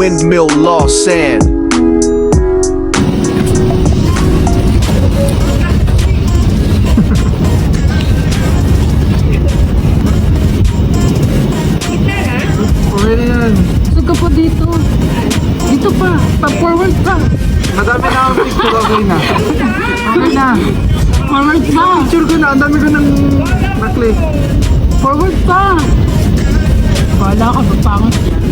Windmill Lawson. Okay na yan. Gusto ka po dito. Dito pa. Pa-forward pa. Madami na akong picture, okay na. Okay na. Forward pa. Picture ko na, ang dami ko ng na-click. Forward pa. Wala ka, magpangit yan.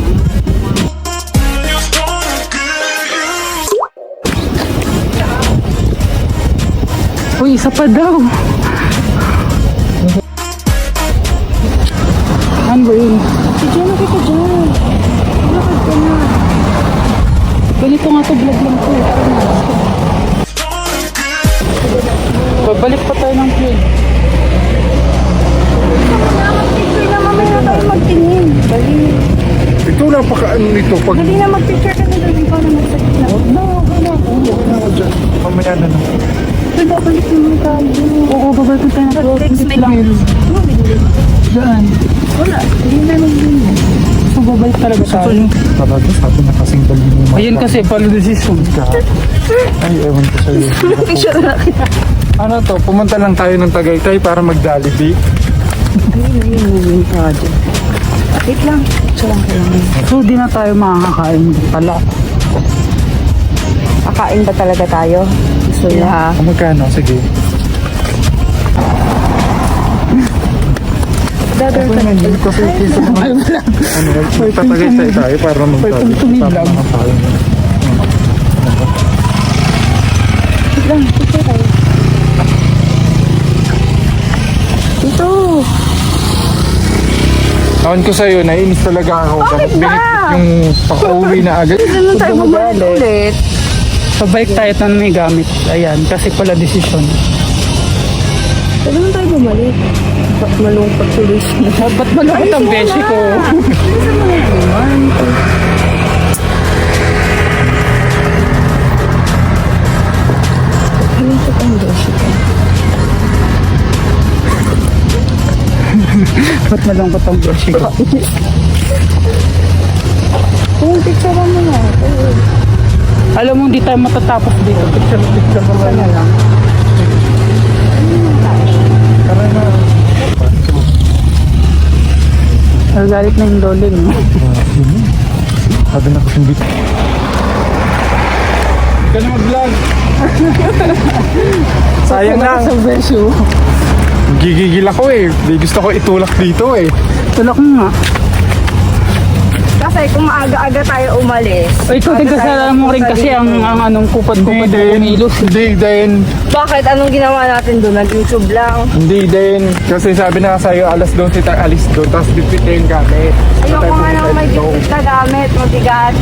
Uy, isa pa daw. Ano ba yun? Diyan na kita dyan. Lakad ka na. Ganito nga to, vlog lang to. Babalik pa tayo ng plane. Mag-picture na mamaya na tayo magtingin. Dali. Ikaw lang ano nito pag... Dali na mag-picture ka na doon. Ikaw na magsakit na. Huwag na ako dyan. Mamaya na na. Pero babalik naman tayo. Oo, babalik tayo ng plane. Text me lang. Daan. Wala. Hindi na lang yun. So, babalik talaga tayo. Talaga, sabi na kasing dali mo. Ayun kasi, follow decision. Ay, ewan ko sa'yo. Picture na kita. Ano to, pumunta lang tayo ng Tagaytay para mag-Jollibee. Ayun na yun. Moving project. Wait lang. Picture lang ka lang. So, di na tayo makakakain pala. Kakain ba talaga tayo? Gusto niya ha? Magkano? Sige. Dadar ka na. Kasi kisa ano, Tatagaytay tayo para mag-Jollibee. Para makakain. Wait lang. Picture tayo. Ito. Taon ko sa'yo, naiinis talaga ako. Bakit Kapag ba? binigit yung paka-uwi na agad. Hindi naman tayo bumalik ulit. So, bike tayo na may gamit. Ayan, kasi pala decision. Pwede naman tayo bumalik. Ba't malungkot tuloy siya? Ba't malungkot ang beshi ko? Malungkot ang beshi ko. Ba't malungkot ang beshi ko? Kung picture mo na. Alam mo, hindi tayo matatapos dito. Picture ka na lang. Tara na. Nagalit na yung lolo mo. Sabi na kasing bit. Ka na mag-vlog. Sayang lang. Sa beshi. Gigigil ako eh. Di gusto ko itulak dito eh. Tulak mo nga. Kasi kung maaga-aga tayo umalis. O, ikaw din kasalanan mo rin kasi ang anong kupad-kupad na kumilos. Hindi din. Bakit? Anong ginawa natin doon? Nag-YouTube lang. Hindi din. Kasi sabi na sa'yo, alas 12 tayo alis doon. Tapos bipitin kami. Ayoko nga nang may gipit na gamit. Mabigat.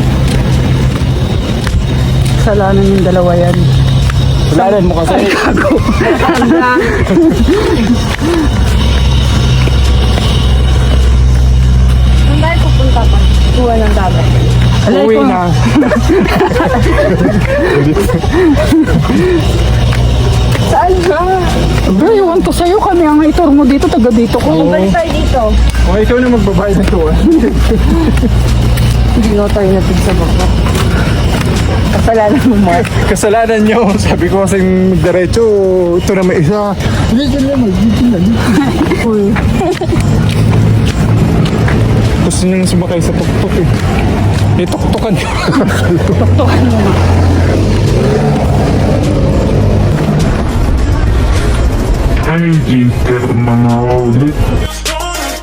Kasalanan yung dalawa yan. Kasalanan mo kasi. Saan tayo pupunta pa? Kuha ng gamit. Alay Uwi ko. na. Saan ba? Bro, iwan ko sa'yo. Kami ang itor mo dito. Taga dito ko. Balik tayo dito. O ikaw na magbabayad nito ah. Hindi na tayo natin sa baka. Kasalanan mo, Mark. Kasalanan nyo. Sabi ko kasi diretso, ito na may isa. Hindi dyan na, magiging na. Gusto nyo sumakay sa tuktok eh. Eh, tuktokan nyo. Tuktokan mo nga. Ay, di ka mga ulit.